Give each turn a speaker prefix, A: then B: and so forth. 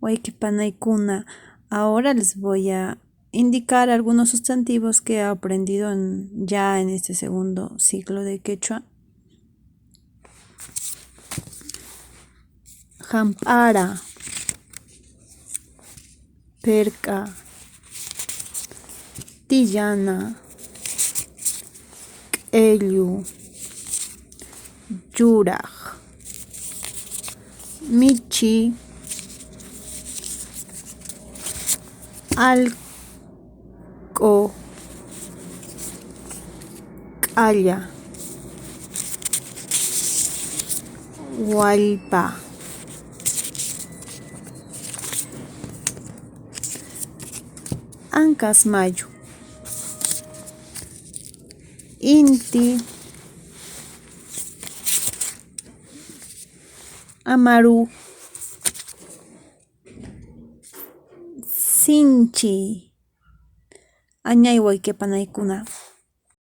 A: Wayqipanaykuna. Ahora les voy a indicar algunos sustantivos que he aprendido ya en este segundo ciclo de quechua. Hampara, perca, tillana, q'ellu, yuraq, michi, allqu, k'alla, wallpa, anqas mayu, inti, amaru, sinchi, añay wayqipanaykuna.